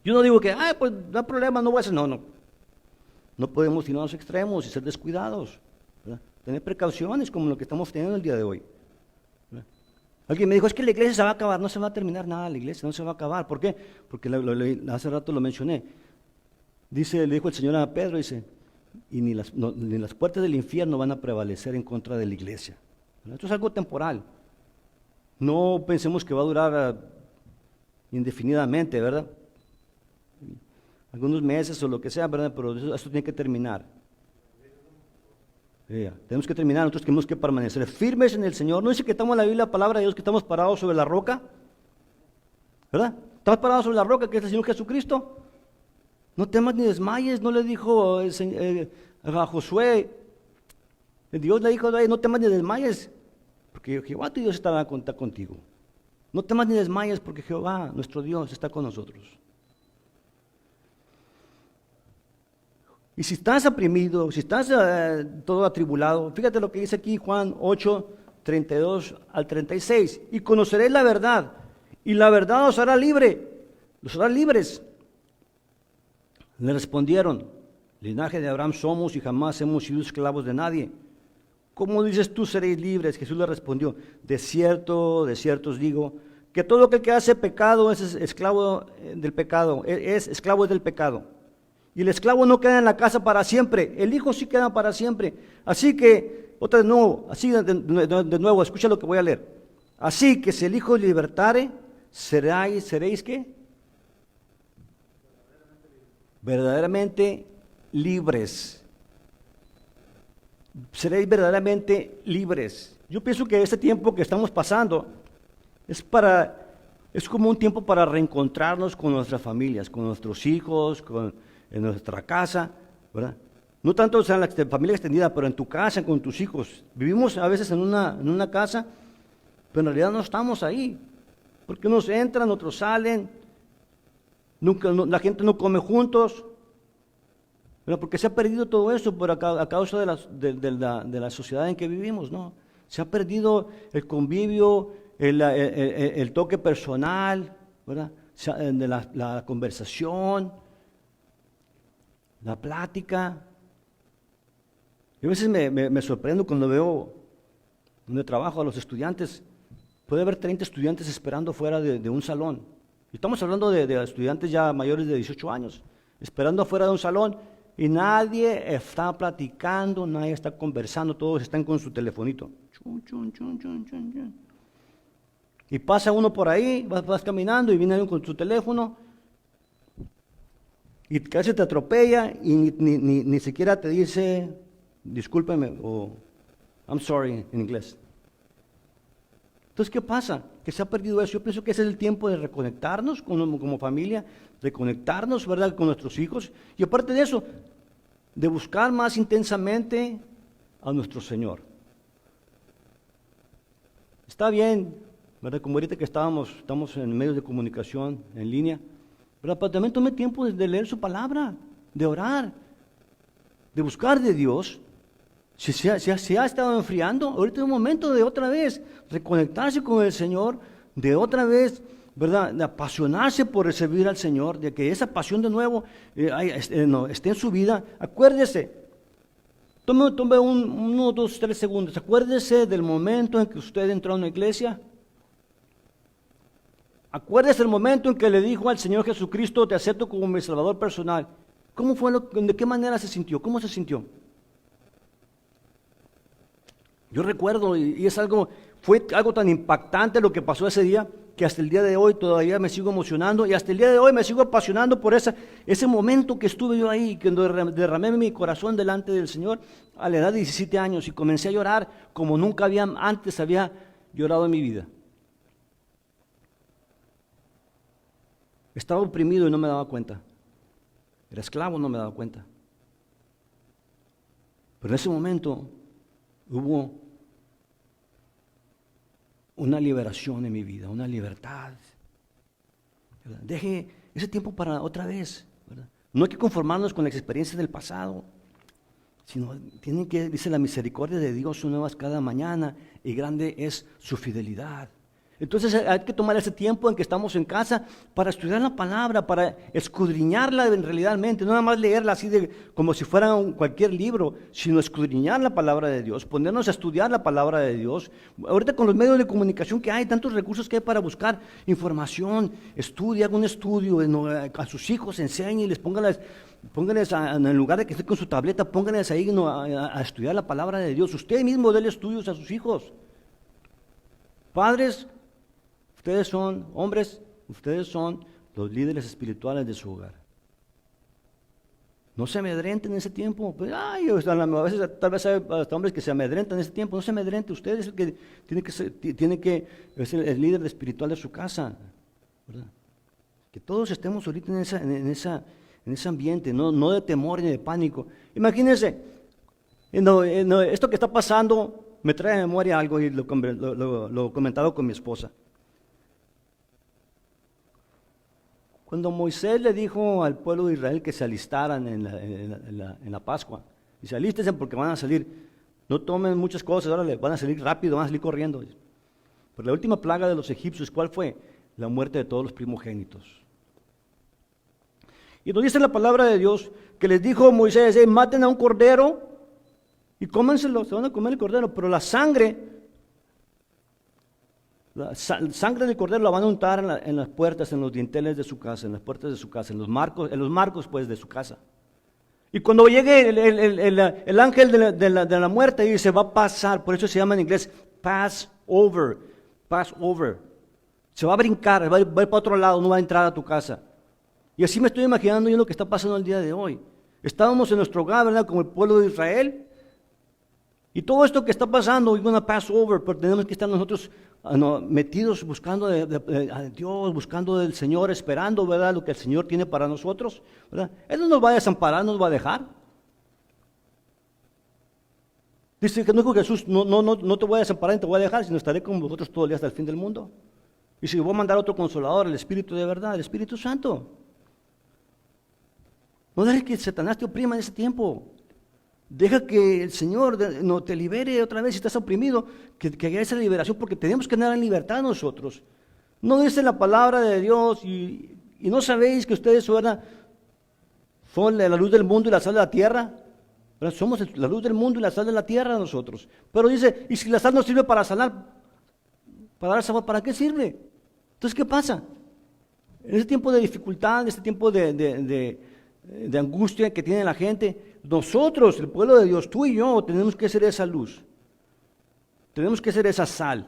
Yo no digo que, pues no hay problema, no voy a hacer, no podemos ir a los extremos y ser descuidados, ¿verdad? Tener precauciones como lo que estamos teniendo el día de hoy, ¿verdad? Alguien me dijo, es que la iglesia se va a acabar, no se va a terminar nada, la iglesia no se va a acabar. ¿Por qué? Porque hace rato lo mencioné. Le dijo el Señor a Pedro, dice, y ni las puertas del infierno van a prevalecer en contra de la iglesia. Esto es algo temporal. No pensemos que va a durar indefinidamente, ¿verdad? Algunos meses o lo que sea, ¿verdad? Pero esto tiene que terminar. Tenemos que terminar, nosotros tenemos que permanecer firmes en el Señor. ¿No dice que estamos en la Biblia, la palabra de Dios, que estamos parados sobre la roca? ¿Verdad? Estamos parados sobre la roca, que es el Señor Jesucristo. No temas ni desmayes, no le dijo a Josué. Dios le dijo, no temas ni desmayes, porque Jehová tu Dios estará contigo. No temas ni desmayes, porque Jehová, nuestro Dios, está con nosotros. Y si estás oprimido, si estás todo atribulado, fíjate lo que dice aquí Juan 8, 32 al 36. Y conoceréis la verdad, y la verdad os hará los hará libres. Le respondieron, linaje de Abraham somos y jamás hemos sido esclavos de nadie. ¿Cómo dices tú seréis libres? Jesús le respondió, de cierto os digo, que todo aquel que hace pecado es esclavo del pecado, es esclavo del pecado. Y el esclavo no queda en la casa para siempre, el hijo sí queda para siempre. Así que, de nuevo, escucha lo que voy a leer. Así que si el hijo libertare, seréis ¿qué? Verdaderamente libres. Seréis verdaderamente libres. Yo pienso que este tiempo que estamos pasando es como un tiempo para reencontrarnos con nuestras familias, con nuestros hijos, en nuestra casa, ¿verdad? No tanto en la familia extendida, pero en tu casa, con tus hijos. Vivimos a veces en una casa, pero en realidad no estamos ahí, porque unos entran, otros salen, la gente no come juntos, ¿verdad? Porque se ha perdido todo eso a causa de la sociedad en que vivimos, ¿no? Se ha perdido el convivio, el toque personal, ¿verdad? De la conversación, la plática. Yo a veces me sorprendo cuando veo donde trabajo a los estudiantes. Puede haber 30 estudiantes esperando fuera de un salón. Y estamos hablando de estudiantes ya mayores de 18 años, esperando afuera de un salón, y nadie está platicando, nadie está conversando, todos están con su telefonito. Chun, chun, chun, chun, chun, chun. Y pasa uno por ahí, vas caminando y viene alguien con su teléfono y casi te atropella y ni siquiera te dice discúlpeme o I'm sorry en inglés. Entonces, ¿qué pasa? Que se ha perdido eso. Yo pienso que ese es el tiempo de reconectarnos como familia, reconectarnos, ¿verdad?, con nuestros hijos. Y aparte de eso, de buscar más intensamente a nuestro Señor. Está bien, ¿verdad? Como ahorita que estamos en medios de comunicación en línea, ¿verdad? Pero también tome tiempo de leer su palabra, de orar, de buscar de Dios. Si se ha estado enfriando, ahorita es un momento de otra vez reconectarse con el Señor, de otra vez, ¿verdad?, de apasionarse por servir al Señor, de que esa pasión de nuevo esté en su vida. Acuérdese, tome 1, 2, 3 segundos, acuérdese del momento en que usted entró a una iglesia. Acuérdese del momento en que le dijo al Señor Jesucristo, te acepto como mi Salvador personal. ¿Cómo fue? ¿De qué manera se sintió? ¿Cómo se sintió? Yo recuerdo, y fue algo tan impactante lo que pasó ese día, que hasta el día de hoy todavía me sigo emocionando, y hasta el día de hoy me sigo apasionando por ese momento que estuve yo ahí, que derramé mi corazón delante del Señor a la edad de 17 años, y comencé a llorar como nunca antes había llorado en mi vida. Estaba oprimido y no me daba cuenta. Era esclavo, no me daba cuenta. Pero en ese momento hubo una liberación en mi vida, una libertad. ¿Verdad? Deje ese tiempo para otra vez, ¿verdad? No hay que conformarnos con las experiencias del pasado, sino dice la misericordia de Dios son nuevas cada mañana y grande es su fidelidad. Entonces hay que tomar ese tiempo en que estamos en casa para estudiar la palabra, para escudriñarla realmente, no nada más leerla así como si fuera cualquier libro, sino escudriñar la palabra de Dios, ponernos a estudiar la palabra de Dios. Ahorita con los medios de comunicación que hay, tantos recursos que hay para buscar información, haga un estudio, a sus hijos enséñeles, pónganles en lugar de que estén con su tableta, pónganles ahí a estudiar la palabra de Dios. Usted mismo déle estudios a sus hijos. Padres, ustedes son hombres, ustedes son los líderes espirituales de su hogar. No se amedrenten en ese tiempo. Pues, a veces tal vez hay hasta hombres que se amedrentan en ese tiempo. No se amedrenten, usted es el que es el líder espiritual de su casa, ¿verdad? Que todos estemos ahorita en ese ambiente, no de temor ni de pánico. Imagínense, esto que está pasando me trae a memoria algo y lo comentaba con mi esposa. Cuando Moisés le dijo al pueblo de Israel que se alistaran en la Pascua, dice, alístense porque van a salir, no tomen muchas cosas, ahora van a salir rápido, van a salir corriendo. Pero la última plaga de los egipcios, ¿cuál fue? La muerte de todos los primogénitos. Y nos dice la palabra de Dios que les dijo Moisés, maten a un cordero y cómenselo, se van a comer el cordero, pero la sangre del cordero la van a untar en las puertas, en los dinteles de su casa, en las puertas de su casa, en los marcos pues de su casa. Y cuando llegue el ángel de la muerte, dice, va a pasar, por eso se llama en inglés pass over. Se va a brincar, va a ir para otro lado, no va a entrar a tu casa. Y así me estoy imaginando yo lo que está pasando el día de hoy. Estábamos en nuestro hogar, ¿verdad?, como el pueblo de Israel. Y todo esto que está pasando, we're gonna pass over, pero tenemos que estar nosotros metidos buscando a Dios, buscando del Señor, esperando, ¿verdad?, lo que el Señor tiene para nosotros, ¿verdad? Él no nos va a desamparar, no nos va a dejar. Dice que no dijo Jesús, no te voy a desamparar ni te voy a dejar, sino estaré con vosotros todo el día hasta el fin del mundo. Y si voy a mandar otro consolador, el Espíritu de verdad, el Espíritu Santo. No dejes que Satanás te oprima en ese tiempo. Deja que el Señor no te libere otra vez si estás oprimido, que haya esa liberación, porque tenemos que andar en libertad nosotros. No dice la palabra de Dios y no sabéis que ustedes son la luz del mundo y la sal de la tierra. ¿Verdad? Somos la luz del mundo y la sal de la tierra nosotros. Pero dice, y si la sal no sirve para sanar, para dar sabor, ¿para qué sirve? Entonces, ¿qué pasa? En ese tiempo de dificultad, en este tiempo de de angustia que tiene la gente. Nosotros, el pueblo de Dios, tú y yo, tenemos que ser esa luz. Tenemos que ser esa sal.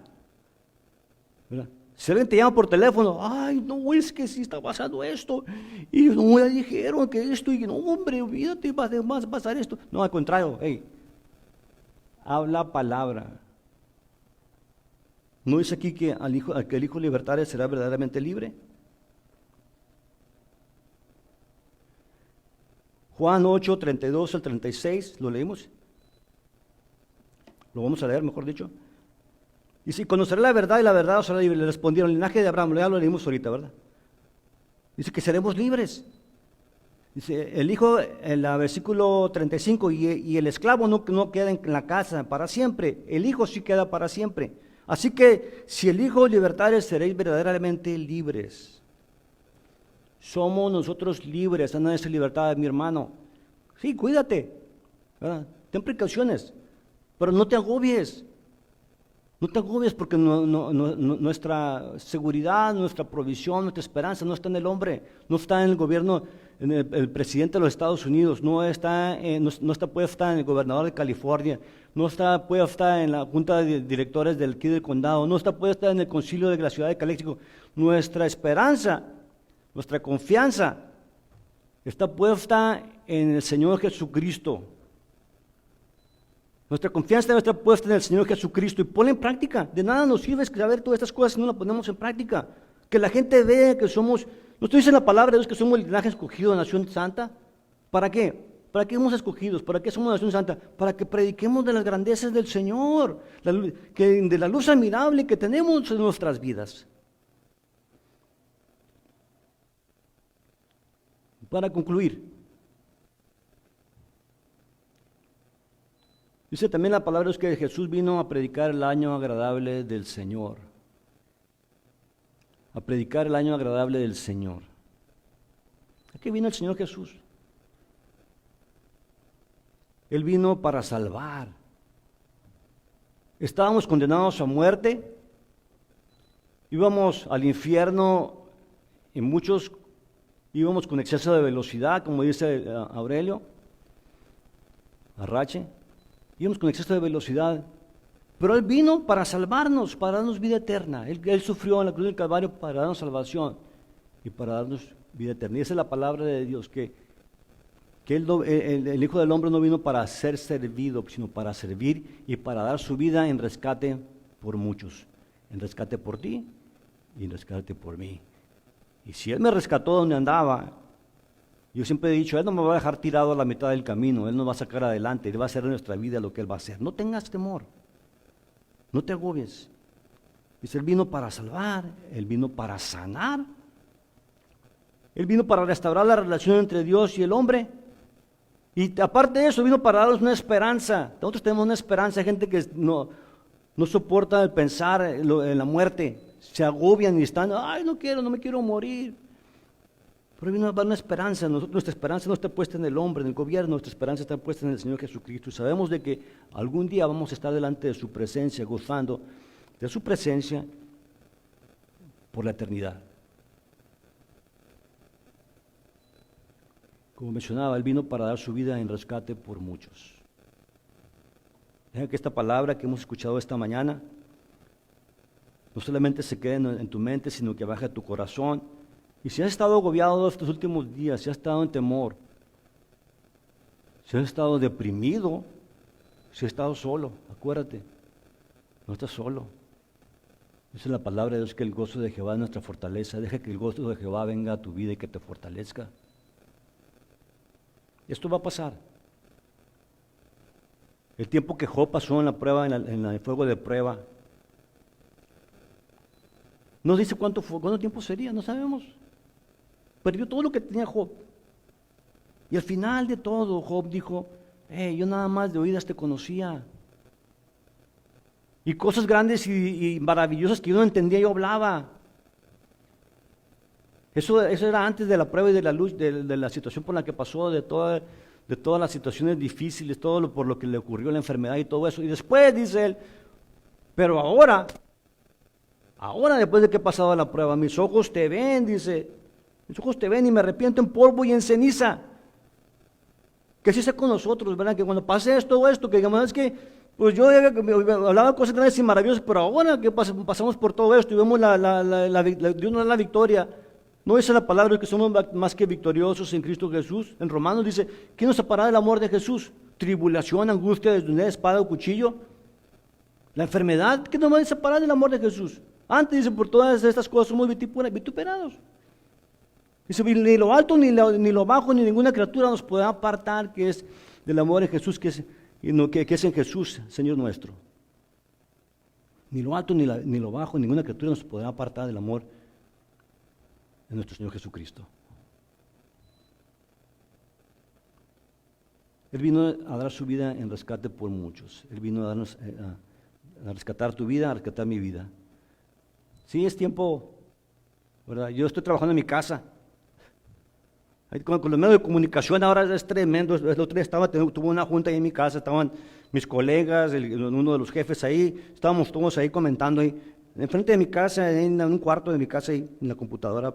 ¿Verdad? Si alguien te llama por teléfono, ay, no, es que sí está pasando esto, y no me dijeron que esto, y no, hombre, olvídate, va a pasar esto. No, al contrario, hey, habla palabra. ¿No dice aquí que que el Hijo libertario será verdaderamente libre? Juan 8, 32 al 36, ¿lo leímos? Lo vamos a leer, mejor dicho. Y si conoceré la verdad y la verdad os hará libre. Le respondieron, el linaje de Abraham, ya lo leímos ahorita, ¿verdad? Dice que seremos libres. Dice, el hijo, en el versículo 35, y el esclavo no queda en la casa para siempre, el hijo sí queda para siempre. Así que si el hijo libertario seréis verdaderamente libres. Somos nosotros libres, anda en esa libertad, mi hermano. Sí, cuídate, ¿verdad? Ten precauciones, pero no te agobies. No te agobies porque nuestra seguridad, nuestra provisión, nuestra esperanza no está en el hombre, no está en el gobierno, en el presidente de los Estados Unidos, no está puesta en el gobernador de California, no está puesta en la junta de directores del condado, no está puesta en el concilio de la ciudad de Calexico. Nuestra esperanza, nuestra confianza está puesta en el Señor Jesucristo. Nuestra confianza debe estar puesta en el Señor Jesucristo y ponla en práctica. De nada nos sirve saber todas estas cosas si no las ponemos en práctica. Que la gente vea que somos, no estoy diciendo la palabra de Dios que somos el linaje escogido de nación santa. ¿Para qué? ¿Para qué somos escogidos? ¿Para qué somos nación santa? Para que prediquemos de las grandezas del Señor, de la luz admirable que tenemos en nuestras vidas. Para concluir, dice también la palabra es que Jesús vino a predicar el año agradable del Señor. A predicar el año agradable del Señor. ¿A qué vino el Señor Jesús? Él vino para salvar. Estábamos condenados a muerte. Íbamos al infierno y muchos íbamos con exceso de velocidad, como dice Aurelio Arrache. Íbamos con exceso de velocidad, pero Él vino para salvarnos, para darnos vida eterna. Él sufrió en la cruz del Calvario para darnos salvación y para darnos vida eterna. Y esa es la palabra de Dios, que el Hijo del Hombre no vino para ser servido, sino para servir y para dar su vida en rescate por muchos, en rescate por ti y en rescate por mí. Y si Él me rescató donde andaba, yo siempre he dicho, Él no me va a dejar tirado a la mitad del camino, Él nos va a sacar adelante, Él va a hacer en nuestra vida lo que Él va a hacer. No tengas temor, no te agobies. Dice, Él vino para salvar, Él vino para sanar, Él vino para restaurar la relación entre Dios y el hombre. Y aparte de eso, vino para darnos una esperanza. Nosotros tenemos una esperanza, hay gente que no soporta el pensar en la muerte, se agobian y están, ay, no me quiero morir. Pero vino a dar una esperanza. Nuestra esperanza no está puesta en el hombre, en el gobierno, nuestra esperanza está puesta en el Señor Jesucristo. Y sabemos de que algún día vamos a estar delante de su presencia, gozando de su presencia por la eternidad. Como mencionaba, Él vino para dar su vida en rescate por muchos. Deja que esta palabra que hemos escuchado esta mañana no solamente se quede en tu mente, sino que baje a tu corazón. Y si has estado agobiado estos últimos días, si has estado en temor, si has estado deprimido, si has estado solo, acuérdate, no estás solo. Esa es la palabra de Dios, que el gozo de Jehová es nuestra fortaleza. Deja que el gozo de Jehová venga a tu vida y que te fortalezca. Esto va a pasar. El tiempo que Job pasó en la prueba, en el fuego de prueba, no dice cuánto tiempo sería, no sabemos. Perdió todo lo que tenía Job. Y al final de todo, Job dijo, yo nada más de oídas te conocía. Y cosas grandes y maravillosas que yo no entendía, yo hablaba. Eso era antes de la prueba y de la luz, de la situación por la que pasó, de todas las situaciones difíciles, por lo que le ocurrió, la enfermedad y todo eso. Y después dice él, pero ahora después de que he pasado la prueba, mis ojos te ven, dice, mis ojos te ven y me arrepiento en polvo y en ceniza. Que así sea con nosotros, ¿verdad? Que cuando pase esto o esto, que digamos, es que, pues yo hablaba cosas grandes y maravillosas, pero ahora que pasamos por todo esto y vemos Dios nos da la victoria. No dice la palabra que somos más que victoriosos en Cristo Jesús. En Romanos dice, ¿quién nos separará del amor de Jesús? Tribulación, angustia, desnudez, espada o cuchillo. La enfermedad, ¿qué nos va a separar del amor de Jesús? Antes dice, por todas estas cosas somos vituperados. Dice, ni lo alto, ni lo bajo, ni ninguna criatura nos podrá apartar que es del amor de Jesús, que es en Jesús, Señor nuestro. Ni lo alto, ni lo bajo, ninguna criatura nos podrá apartar del amor de nuestro Señor Jesucristo. Él vino a dar su vida en rescate por muchos. Él vino a darnos a rescatar tu vida, a rescatar mi vida. Sí, es tiempo, ¿verdad? Yo estoy trabajando en mi casa. Con los medios de comunicación ahora es tremendo. El otro día tuve una junta ahí en mi casa, estaban mis colegas, uno de los jefes ahí, estábamos todos ahí comentando ahí. Enfrente de mi casa, en un cuarto de mi casa, ahí, en la computadora,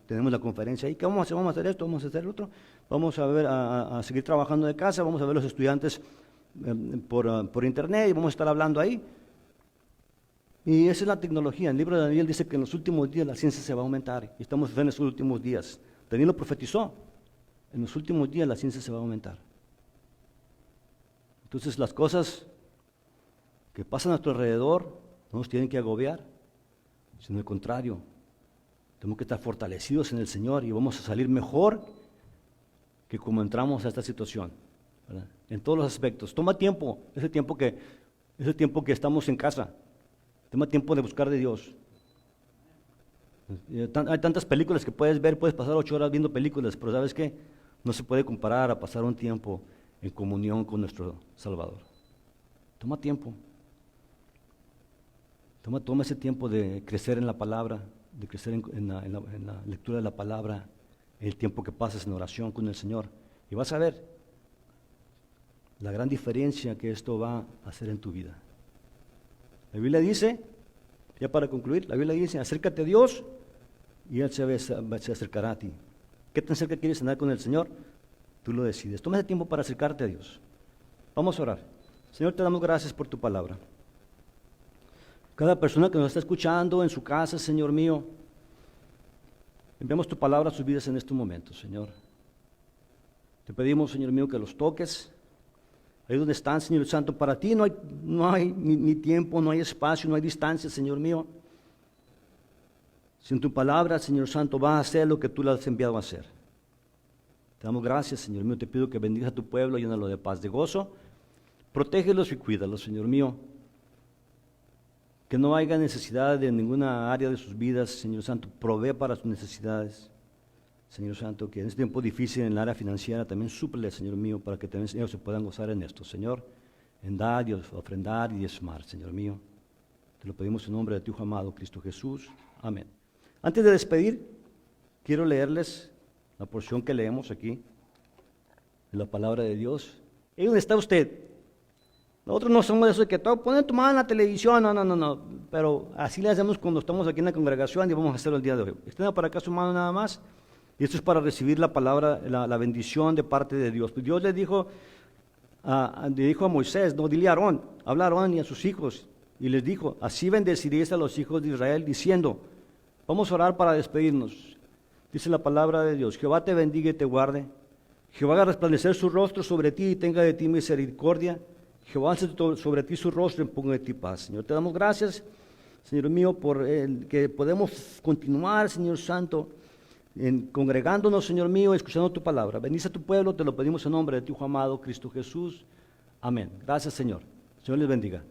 tenemos la conferencia ahí. ¿Qué vamos a hacer? Vamos a hacer esto, vamos a hacer lo otro. Vamos a ver, a seguir trabajando de casa, vamos a ver los estudiantes por internet y vamos a estar hablando ahí. Y esa es la tecnología. El libro de Daniel dice que en los últimos días la ciencia se va a aumentar. Y estamos en esos últimos días. Daniel lo profetizó. En los últimos días la ciencia se va a aumentar. Entonces las cosas que pasan a nuestro alrededor no nos tienen que agobiar, sino al contrario. Tenemos que estar fortalecidos en el Señor y vamos a salir mejor que como entramos a esta situación, ¿verdad? En todos los aspectos. Toma tiempo, ese tiempo que estamos en casa. Toma tiempo de buscar de Dios. Hay tantas películas que puedes ver, puedes pasar 8 horas viendo películas, pero ¿sabes qué? No se puede comparar a pasar un tiempo en comunión con nuestro Salvador. Toma tiempo. Toma ese tiempo de crecer en la palabra, de crecer en la lectura de la palabra, el tiempo que pasas en oración con el Señor. Y vas a ver la gran diferencia que esto va a hacer en tu vida. La Biblia dice, ya para concluir, la Biblia dice, acércate a Dios y Él se acercará a ti. ¿Qué tan cerca quieres andar con el Señor? Tú lo decides. Toma ese tiempo para acercarte a Dios. Vamos a orar. Señor, te damos gracias por tu palabra. Cada persona que nos está escuchando en su casa, Señor mío, enviamos tu palabra a sus vidas en este momento, Señor. Te pedimos, Señor mío, que los toques. Ahí donde están, Señor Santo, para ti no hay ni tiempo, no hay espacio, no hay distancia, Señor mío. Sin tu palabra, Señor Santo, va a hacer lo que tú le has enviado a hacer. Te damos gracias, Señor mío. Te pido que bendiga a tu pueblo, llénalo de paz, de gozo. Protégelos y cuídalos, Señor mío. Que no haya necesidad de ninguna área de sus vidas, Señor Santo. Provee para sus necesidades. Señor Santo, que en este tiempo difícil en el área financiera también súple, Señor mío, para que también ellos se puedan gozar en esto, Señor, en dar y ofrendar y diezmar, Señor mío. Te lo pedimos en nombre de tu Hijo amado, Cristo Jesús. Amén. Antes de despedir, quiero leerles la porción que leemos aquí, de la palabra de Dios. ¿Y dónde está usted? Nosotros no somos de eso de que todo, ponen tu mano en la televisión, no, pero así le hacemos cuando estamos aquí en la congregación y vamos a hacerlo el día de hoy. Extienda para acá su mano nada más. Y esto es para recibir la palabra, la bendición de parte de Dios. Pues Dios le dijo a Moisés, no, dile a Aarón, habla a Aarón y a sus hijos, y les dijo, así bendeciréis a los hijos de Israel, diciendo, vamos a orar para despedirnos. Dice la palabra de Dios, Jehová te bendiga y te guarde, Jehová haga resplandecer su rostro sobre ti y tenga de ti misericordia, Jehová alce sobre ti su rostro y ponga de ti paz. Señor, te damos gracias, Señor mío, por que podemos continuar, Señor Santo, congregándonos, Señor mío, escuchando tu palabra. Bendice a tu pueblo, te lo pedimos en nombre de tu Hijo amado, Cristo Jesús. Amén. Gracias, Señor. Señor les bendiga.